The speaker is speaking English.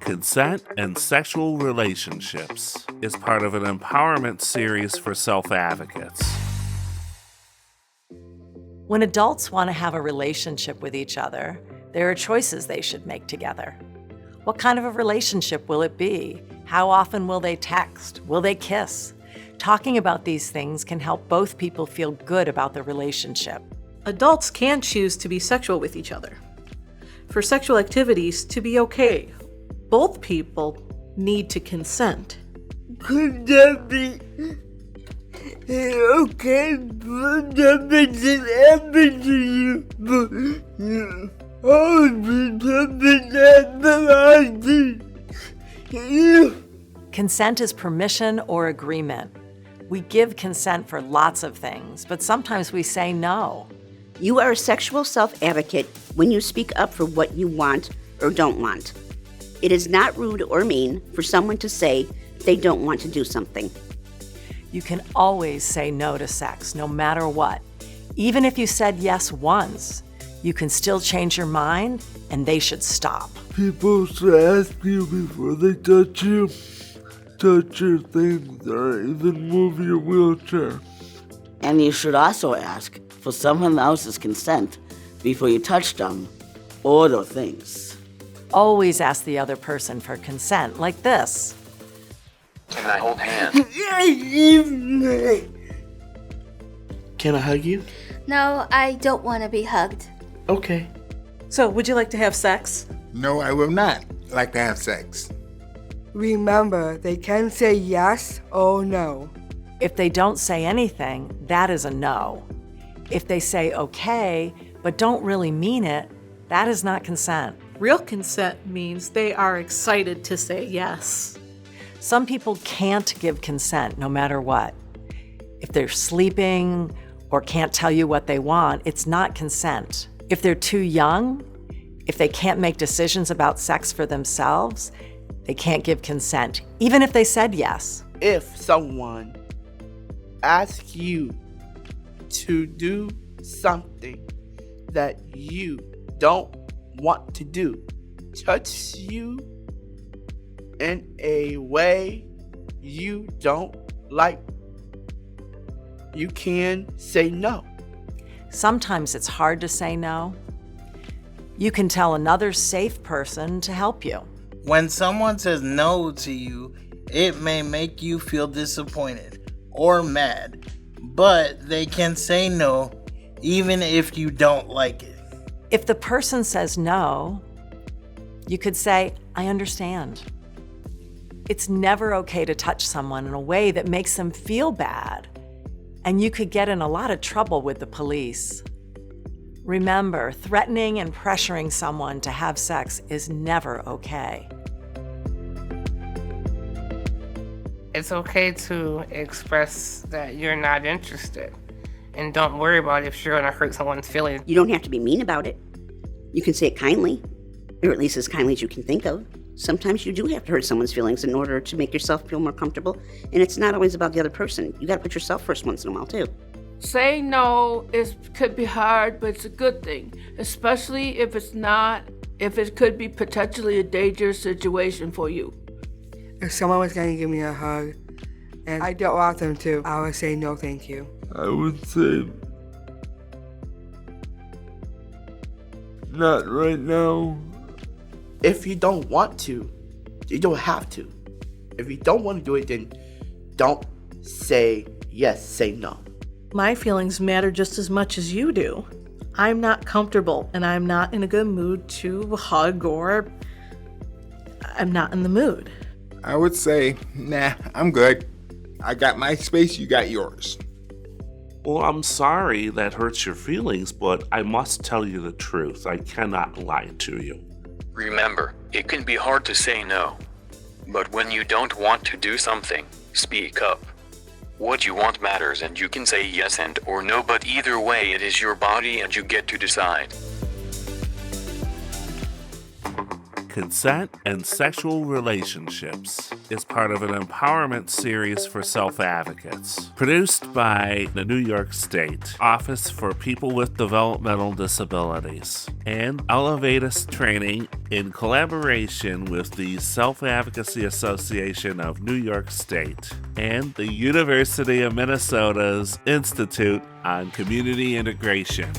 Consent and Sexual Relationships is part of an empowerment series for self-advocates. When adults want to have a relationship with each other, there are choices they should make together. What kind of a relationship will it be? How often will they text? Will they kiss? Talking about these things can help both people feel good about the relationship. Adults can choose to be sexual with each other. For sexual activities to be okay, both people need to consent. Could that be okay for something that happened to you, but something that belongs to you? Consent is permission or agreement. We give consent for lots of things, but sometimes we say no. You are a sexual self-advocate when you speak up for what you want or don't want. It is not rude or mean for someone to say they don't want to do something. You can always say no to sex, no matter what. Even if you said yes once, you can still change your mind, and they should stop. People should ask you before they touch you, touch your things, or even move your wheelchair. And you should also ask for someone else's consent before you touch them or those things. Always ask the other person for consent, like this. Can I hold hands? Can I hug you? No, I don't want to be hugged. Okay. So, would you like to have sex? No, I will not like to have sex. Remember, they can say yes or no. If they don't say anything, that is a no. If they say okay, but don't really mean it, that is not consent. Real consent means they are excited to say yes. Some people can't give consent no matter what. If they're sleeping or can't tell you what they want, it's not consent. If they're too young, if they can't make decisions about sex for themselves, they can't give consent, even if they said yes. If someone asks you to do something that you don't want to do, touch you in a way you don't like, you can say no. Sometimes it's hard to say no. You can tell another safe person to help you. When someone says no to you, it may make you feel disappointed or mad, but they can say no even if you don't like it. If the person says no, you could say, I understand. It's never okay to touch someone in a way that makes them feel bad, and you could get in a lot of trouble with the police. Remember, threatening and pressuring someone to have sex is never okay. It's okay to express that you're not interested. And don't worry about if you're gonna hurt someone's feelings. You don't have to be mean about it. You can say it kindly, or at least as kindly as you can think of. Sometimes you do have to hurt someone's feelings in order to make yourself feel more comfortable, and it's not always about the other person. You gotta put yourself first once in a while, too. Saying no could be hard, but it's a good thing, especially if it could be potentially a dangerous situation for you. If someone was going to give me a hug and I don't want them to, I would say no thank you. I would say not right now. If you don't want to, you don't have to. If you don't want to do it, then don't say yes, say no. My feelings matter just as much as you do. I'm not comfortable and I'm not in a good mood to hug, or I'm not in the mood. I would say, nah, I'm good. I got my space, you got yours. Well, I'm sorry that hurts your feelings, but I must tell you the truth. I cannot lie to you. Remember, it can be hard to say no. But when you don't want to do something, speak up. What you want matters, and you can say yes and or no, but either way, it is your body and you get to decide. Consent and Sexual Relationships is part of an empowerment series for self-advocates, produced by the New York State Office for People with Developmental Disabilities, and Elevatus Training in collaboration with the Self-Advocacy Association of New York State and the University of Minnesota's Institute on Community Integration.